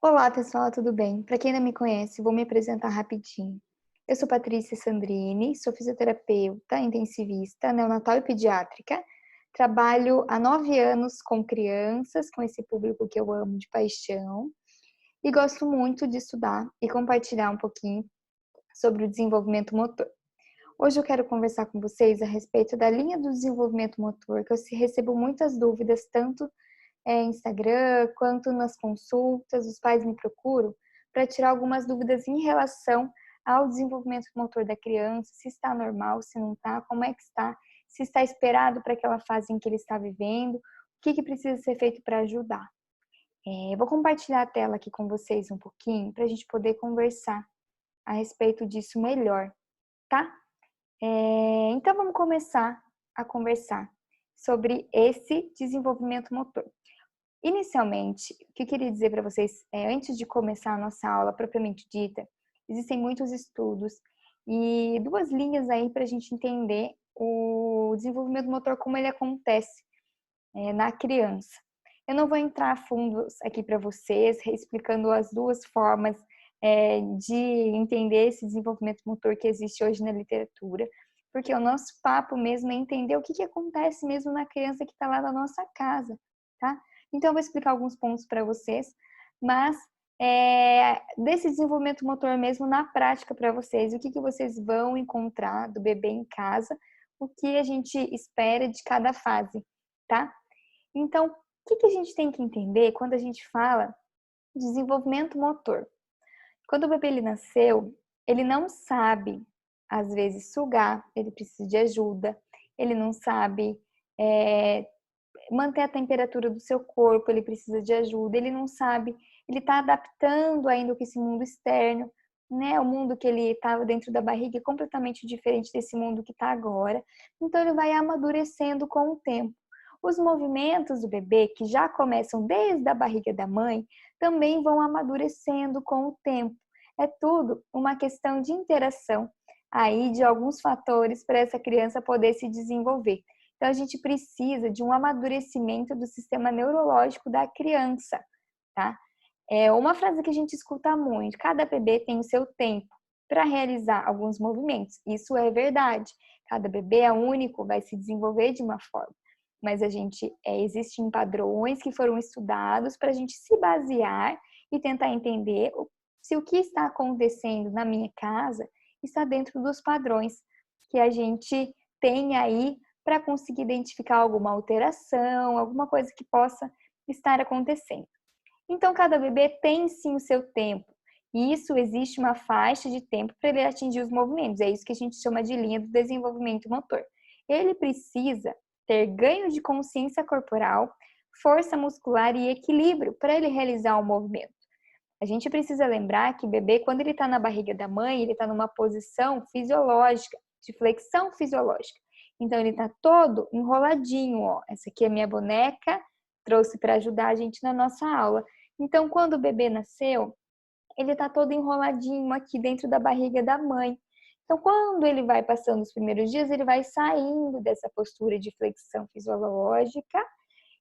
Olá, pessoal, tudo bem? Para quem não me conhece, vou me apresentar rapidinho. Eu sou Patrícia Sandrini, sou fisioterapeuta, intensivista, neonatal e pediátrica. Trabalho há 9 anos com crianças, com esse público que eu amo de paixão, e gosto muito de estudar e compartilhar um pouquinho sobre o desenvolvimento motor. Hoje eu quero conversar com vocês a respeito da linha do desenvolvimento motor, que eu recebo muitas dúvidas, tanto Instagram, quanto nas consultas, os pais me procuram para tirar algumas dúvidas em relação ao desenvolvimento motor da criança, se está normal, se não está, como é que está, se está esperado para aquela fase em que ele está vivendo, o que precisa ser feito para ajudar. Eu vou compartilhar a tela aqui com vocês um pouquinho para a gente poder conversar a respeito disso melhor, tá? Então vamos começar a conversar sobre esse desenvolvimento motor. Inicialmente, o que eu queria dizer para vocês, antes de começar a nossa aula propriamente dita, existem muitos estudos e duas linhas aí para a gente entender o desenvolvimento motor, como ele acontece na criança. Eu não vou entrar a fundo aqui para vocês, explicando as duas formas de entender esse desenvolvimento motor que existe hoje na literatura, porque o nosso papo mesmo é entender o que acontece mesmo na criança que está lá na nossa casa, tá? Então, eu vou explicar alguns pontos para vocês, mas desse desenvolvimento motor mesmo na prática para vocês, o que vocês vão encontrar do bebê em casa, o que a gente espera de cada fase, tá? Então, o que a gente tem que entender quando a gente fala desenvolvimento motor? Quando o bebê ele nasceu, ele não sabe, às vezes, sugar, ele precisa de ajuda, ele não sabe manter a temperatura do seu corpo, ele precisa de ajuda, ele não sabe, ele está adaptando ainda com esse mundo externo, né? O mundo que ele estava dentro da barriga é completamente diferente desse mundo que está agora, então ele vai amadurecendo com o tempo. Os movimentos do bebê, que já começam desde a barriga da mãe, também vão amadurecendo com o tempo. É tudo uma questão de interação aí de alguns fatores para essa criança poder se desenvolver. Então, a gente precisa de um amadurecimento do sistema neurológico da criança, tá? É uma frase que a gente escuta muito: cada bebê tem o seu tempo para realizar alguns movimentos. Isso é verdade. Cada bebê é único, vai se desenvolver de uma forma. Mas existem padrões que foram estudados para a gente se basear e tentar entender se o que está acontecendo na minha casa está dentro dos padrões que a gente tem aí para conseguir identificar alguma alteração, alguma coisa que possa estar acontecendo. Então, cada bebê tem sim o seu tempo. E isso existe uma faixa de tempo para ele atingir os movimentos. É isso que a gente chama de linha do desenvolvimento motor. Ele precisa ter ganho de consciência corporal, força muscular e equilíbrio para ele realizar o movimento. A gente precisa lembrar que o bebê, quando ele está na barriga da mãe, ele está numa posição fisiológica, de flexão fisiológica. Então, ele está todo enroladinho, ó. Essa aqui é a minha boneca, trouxe para ajudar a gente na nossa aula. Então, quando o bebê nasceu, ele está todo enroladinho aqui dentro da barriga da mãe. Então, quando ele vai passando os primeiros dias, ele vai saindo dessa postura de flexão fisiológica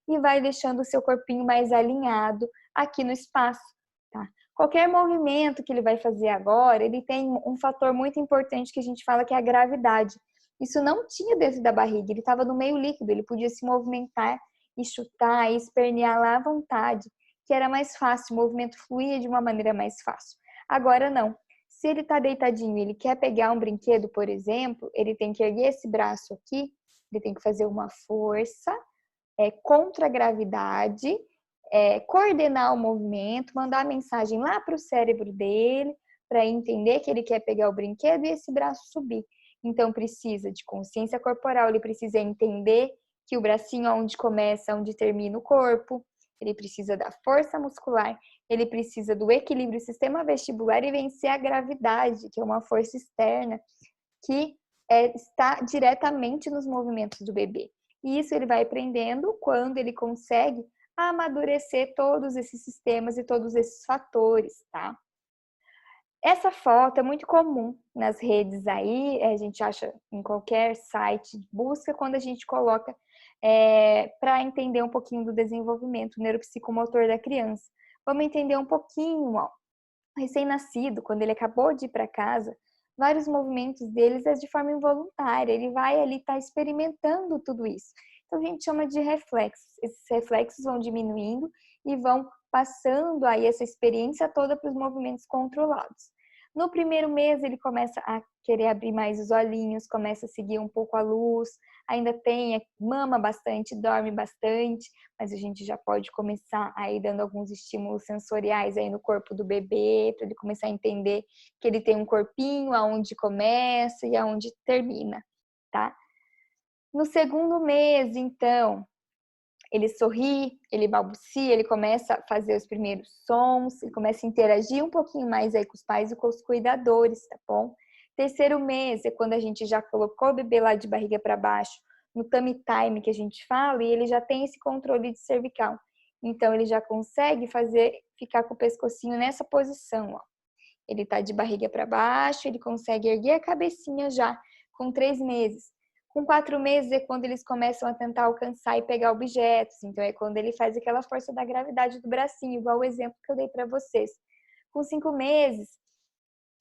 e vai deixando o seu corpinho mais alinhado aqui no espaço, tá? Qualquer movimento que ele vai fazer agora, ele tem um fator muito importante que a gente fala que é a gravidade. Isso não tinha dentro da barriga, ele estava no meio líquido, ele podia se movimentar e chutar e espernear lá à vontade, que era mais fácil, o movimento fluía de uma maneira mais fácil. Agora não. Se ele está deitadinho e ele quer pegar um brinquedo, por exemplo, ele tem que erguer esse braço aqui, ele tem que fazer uma força contra a gravidade, coordenar o movimento, mandar a mensagem lá para o cérebro dele, para entender que ele quer pegar o brinquedo e esse braço subir. Então, precisa de consciência corporal, ele precisa entender que o bracinho é onde começa, onde termina o corpo, ele precisa da força muscular, ele precisa do equilíbrio do sistema vestibular e vencer a gravidade, que é uma força externa que está diretamente nos movimentos do bebê. E isso ele vai aprendendo quando ele consegue amadurecer todos esses sistemas e todos esses fatores, tá? Essa foto é muito comum nas redes aí, a gente acha em qualquer site de busca quando a gente coloca para entender um pouquinho do desenvolvimento neuropsicomotor da criança. Vamos entender um pouquinho, ó. Recém-nascido, quando ele acabou de ir para casa, vários movimentos deles é de forma involuntária, ele vai ali estar experimentando tudo isso. Então a gente chama de reflexos. Esses reflexos vão diminuindo e vão passando aí essa experiência toda para os movimentos controlados. No primeiro mês ele começa a querer abrir mais os olhinhos, começa a seguir um pouco a luz, ainda tem, mama bastante, dorme bastante, mas a gente já pode começar aí dando alguns estímulos sensoriais aí no corpo do bebê, para ele começar a entender que ele tem um corpinho, aonde começa e aonde termina, tá? No segundo mês, então, ele sorri, ele balbucia, ele começa a fazer os primeiros sons, ele começa a interagir um pouquinho mais aí com os pais e com os cuidadores, tá bom? Terceiro mês é quando a gente já colocou o bebê lá de barriga para baixo, no tummy time que a gente fala, e ele já tem esse controle de cervical. Então, ele já consegue ficar com o pescocinho nessa posição, ó. Ele tá de barriga para baixo, ele consegue erguer a cabecinha já, com 3 meses. Com 4 meses é quando eles começam a tentar alcançar e pegar objetos. Então, é quando ele faz aquela força da gravidade do bracinho, igual o exemplo que eu dei para vocês. Com 5 meses,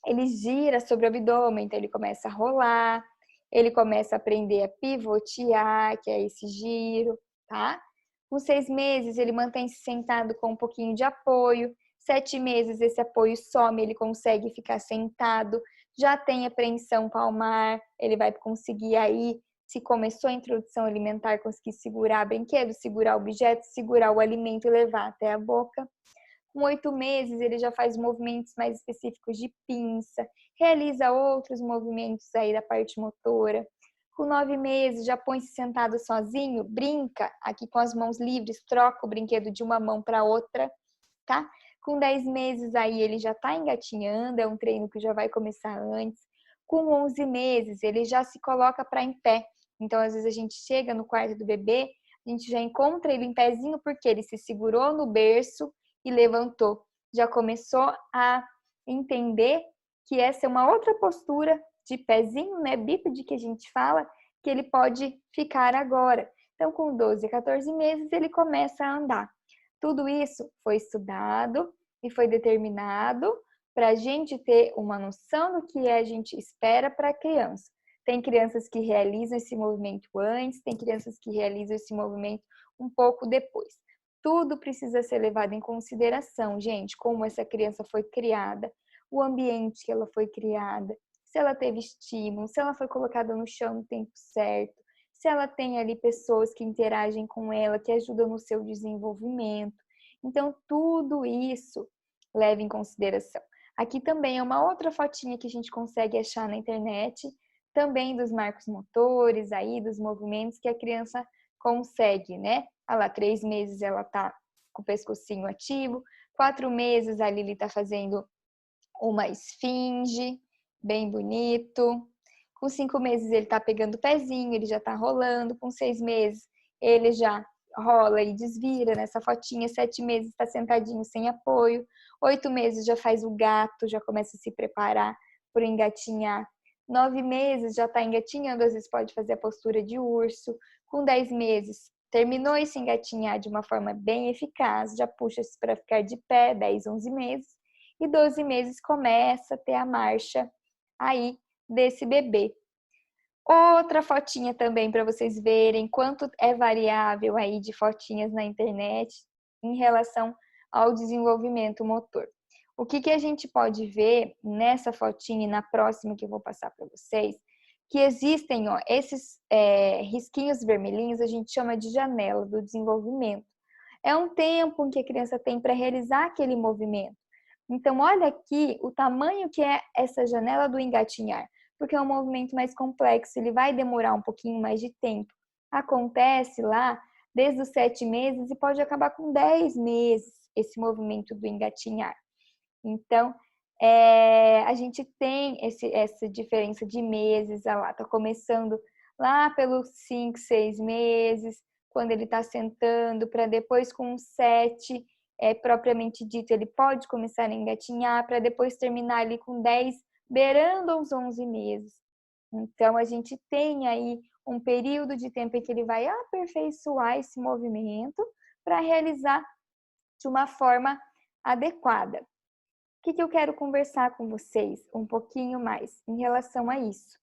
ele gira sobre o abdômen, então ele começa a rolar, ele começa a aprender a pivotear, que é esse giro, tá? Com 6 meses, ele mantém-se sentado com um pouquinho de apoio. 7 meses, esse apoio some, ele consegue ficar sentado. Já tem apreensão palmar, ele vai conseguir aí, se começou a introdução alimentar, conseguir segurar brinquedo, segurar objeto, segurar o alimento e levar até a boca. Com 8 meses, ele já faz movimentos mais específicos de pinça, realiza outros movimentos aí da parte motora. Com 9 meses, já põe-se sentado sozinho, brinca aqui com as mãos livres, troca o brinquedo de uma mão para outra, tá? Com 10 meses, aí ele já está engatinhando, é um treino que já vai começar antes. Com 11 meses, ele já se coloca para em pé. Então, às vezes, a gente chega no quarto do bebê, a gente já encontra ele em pezinho porque ele se segurou no berço e levantou. Já começou a entender que essa é uma outra postura de pezinho, né, bípede que a gente fala, que ele pode ficar agora. Então, com 12 a 14 meses, ele começa a andar. Tudo isso foi estudado e foi determinado para a gente ter uma noção do que a gente espera para a criança. Tem crianças que realizam esse movimento antes, tem crianças que realizam esse movimento um pouco depois. Tudo precisa ser levado em consideração, gente, como essa criança foi criada, o ambiente que ela foi criada, se ela teve estímulo, se ela foi colocada no chão no tempo certo, se ela tem ali pessoas que interagem com ela, que ajudam no seu desenvolvimento. Então, tudo isso leva em consideração. Aqui também é uma outra fotinha que a gente consegue achar na internet, também dos marcos motores, aí dos movimentos que a criança consegue, né? Ah lá, 3 meses ela tá com o pescocinho ativo, 4 meses a Lili tá fazendo uma esfinge, bem bonito. Com 5 meses ele tá pegando o pezinho, ele já tá rolando. Com 6 meses ele já rola e desvira nessa fotinha. 7 meses está sentadinho sem apoio. 8 meses já faz o gato, já começa a se preparar para engatinhar. 9 meses já está engatinhando, às vezes pode fazer a postura de urso. Com 10 meses terminou esse engatinhar de uma forma bem eficaz, já puxa-se para ficar de pé, 10, 11 meses. E 12 meses começa a ter a marcha aí desse bebê. Outra fotinha também para vocês verem quanto é variável aí de fotinhas na internet em relação ao desenvolvimento motor. O que a gente pode ver nessa fotinha e na próxima que eu vou passar para vocês, que existem, ó, esses risquinhos vermelhinhos, a gente chama de janela do desenvolvimento. É um tempo em que a criança tem para realizar aquele movimento. Então, olha aqui o tamanho que é essa janela do engatinhar, porque é um movimento mais complexo, ele vai demorar um pouquinho mais de tempo. Acontece lá desde os 7 meses e pode acabar com 10 meses esse movimento do engatinhar. Então, a gente tem essa diferença de meses, lá está começando lá pelos 5, 6 meses, quando ele está sentando, para depois com 7, propriamente dito, ele pode começar a engatinhar, para depois terminar ali com 10, beirando aos 11 meses. Então, a gente tem aí um período de tempo em que ele vai aperfeiçoar esse movimento para realizar de uma forma adequada. O que eu quero conversar com vocês um pouquinho mais em relação a isso?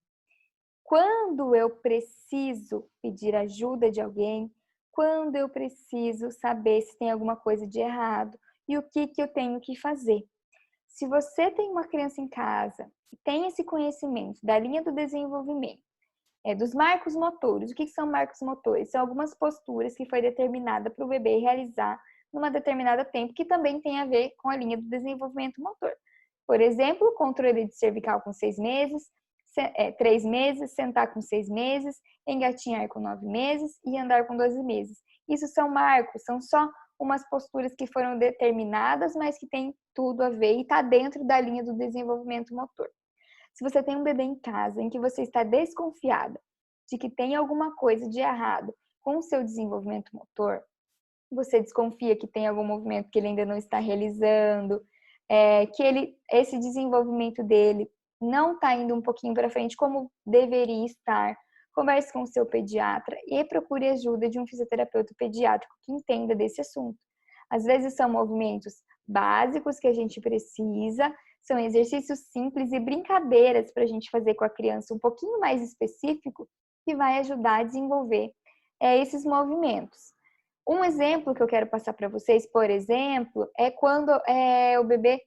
Quando eu preciso pedir ajuda de alguém, quando eu preciso saber se tem alguma coisa de errado e o que eu tenho que fazer. Se você tem uma criança em casa e tem esse conhecimento da linha do desenvolvimento, dos marcos motores. O que são marcos motores? São algumas posturas que foi determinada para o bebê realizar numa determinada tempo, que também tem a ver com a linha do desenvolvimento motor. Por exemplo, controle de cervical com 6 meses, 3 meses, sentar com 6 meses, engatinhar com 9 meses e andar com 12 meses. Isso são marcos, são só umas posturas que foram determinadas, mas que tem tudo a ver e está dentro da linha do desenvolvimento motor. Se você tem um bebê em casa em que você está desconfiada de que tem alguma coisa de errado com o seu desenvolvimento motor, você desconfia que tem algum movimento que ele ainda não está realizando, que esse desenvolvimento dele não está indo um pouquinho para frente como deveria estar, converse com o seu pediatra e procure ajuda de um fisioterapeuta pediátrico que entenda desse assunto. Às vezes são movimentos básicos que a gente precisa, são exercícios simples e brincadeiras para a gente fazer com a criança um pouquinho mais específico que vai ajudar a desenvolver esses movimentos. Um exemplo que eu quero passar para vocês, por exemplo, é quando o bebê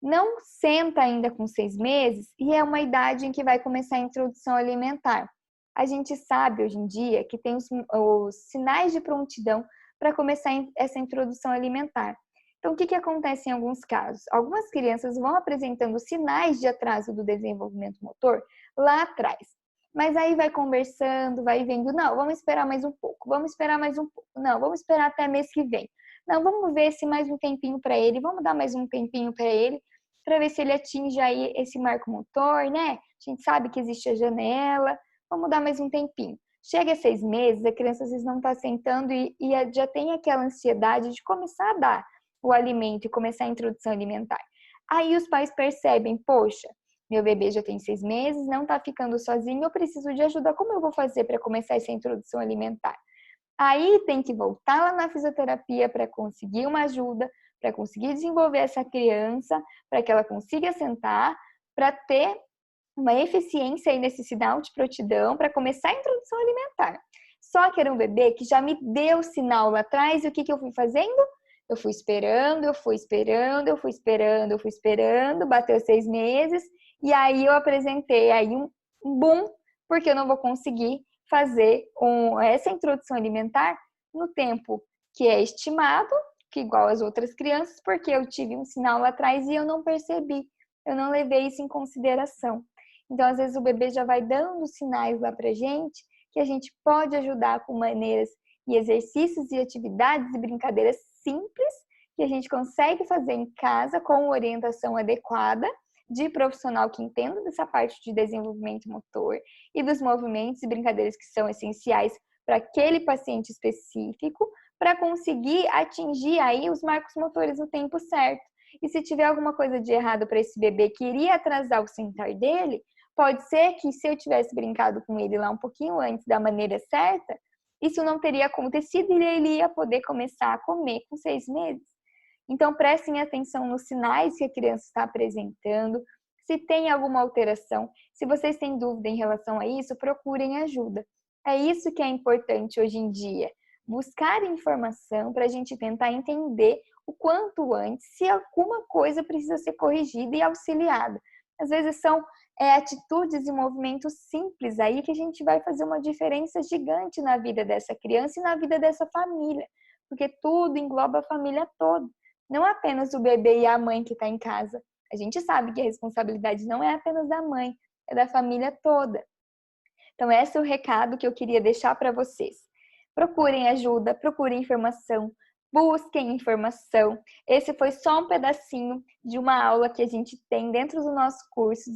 não senta ainda com 6 meses e é uma idade em que vai começar a introdução alimentar. A gente sabe hoje em dia que tem os sinais de prontidão para começar essa introdução alimentar. Então, o que acontece em alguns casos? Algumas crianças vão apresentando sinais de atraso do desenvolvimento motor lá atrás. Mas aí vai conversando, vai vendo, não, vamos esperar mais um pouco, vamos esperar mais um pouco, não, vamos esperar até mês que vem. Não, vamos ver se mais um tempinho para ele, vamos dar mais um tempinho para ele, para ver se ele atinge aí esse marco motor, né? A gente sabe que existe a janela, vamos dar mais um tempinho. Chega a 6 meses, a criança às vezes não está sentando e já tem aquela ansiedade de começar a dar o alimento e começar a introdução alimentar. Aí os pais percebem, poxa, meu bebê já tem 6 meses, não está ficando sozinho, eu preciso de ajuda, como eu vou fazer para começar essa introdução alimentar? Aí tem que voltar lá na fisioterapia para conseguir uma ajuda, para conseguir desenvolver essa criança, para que ela consiga sentar, para ter uma eficiência aí nesse sinal de prontidão, para começar a introdução alimentar. Só que era um bebê que já me deu sinal lá atrás, e o que eu fui fazendo? Eu fui esperando, eu fui esperando, eu fui esperando, eu fui esperando, bateu 6 meses, e aí eu apresentei aí um boom, porque eu não vou conseguir fazer essa introdução alimentar no tempo que é estimado, que igual as outras crianças, porque eu tive um sinal lá atrás e eu não percebi, eu não levei isso em consideração. Então, às vezes, o bebê já vai dando sinais lá pra gente, que a gente pode ajudar com maneiras e exercícios e atividades e brincadeiras simples, que a gente consegue fazer em casa com orientação adequada, de profissional que entenda dessa parte de desenvolvimento motor e dos movimentos e brincadeiras que são essenciais para aquele paciente específico, para conseguir atingir aí os marcos motores no tempo certo. E se tiver alguma coisa de errado para esse bebê que iria atrasar o sentar dele, pode ser que se eu tivesse brincado com ele lá um pouquinho antes da maneira certa, isso não teria acontecido e ele ia poder começar a comer com 6 meses. Então, prestem atenção nos sinais que a criança está apresentando, se tem alguma alteração. Se vocês têm dúvida em relação a isso, procurem ajuda. É isso que é importante hoje em dia, buscar informação para a gente tentar entender o quanto antes se alguma coisa precisa ser corrigida e auxiliada. Às vezes são atitudes e movimentos simples aí que a gente vai fazer uma diferença gigante na vida dessa criança e na vida dessa família, porque tudo engloba a família toda. Não apenas o bebê e a mãe que está em casa. A gente sabe que a responsabilidade não é apenas da mãe, é da família toda. Então, esse é o recado que eu queria deixar para vocês. Procurem ajuda, procurem informação, busquem informação. Esse foi só um pedacinho de uma aula que a gente tem dentro do nosso curso,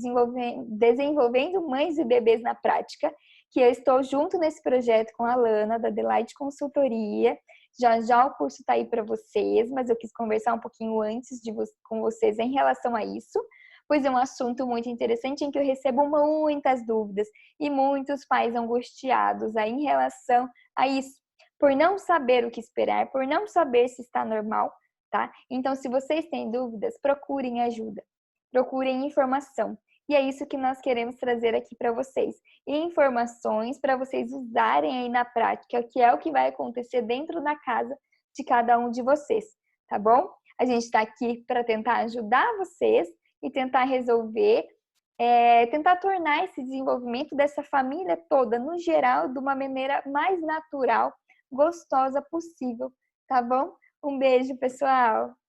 Desenvolvendo Mães e Bebês na Prática, que eu estou junto nesse projeto com a Lana, da Delight Consultoria. Já o curso está aí para vocês, mas eu quis conversar um pouquinho antes com vocês em relação a isso, pois é um assunto muito interessante em que eu recebo muitas dúvidas e muitos pais angustiados aí em relação a isso, por não saber o que esperar, por não saber se está normal, tá? Então, se vocês têm dúvidas, procurem ajuda, procurem informação. E é isso que nós queremos trazer aqui para vocês. Informações para vocês usarem aí na prática, que é o que vai acontecer dentro da casa de cada um de vocês, tá bom? A gente está aqui para tentar ajudar vocês e tentar resolver, tentar tornar esse desenvolvimento dessa família toda, no geral, de uma maneira mais natural, gostosa possível, tá bom? Um beijo, pessoal!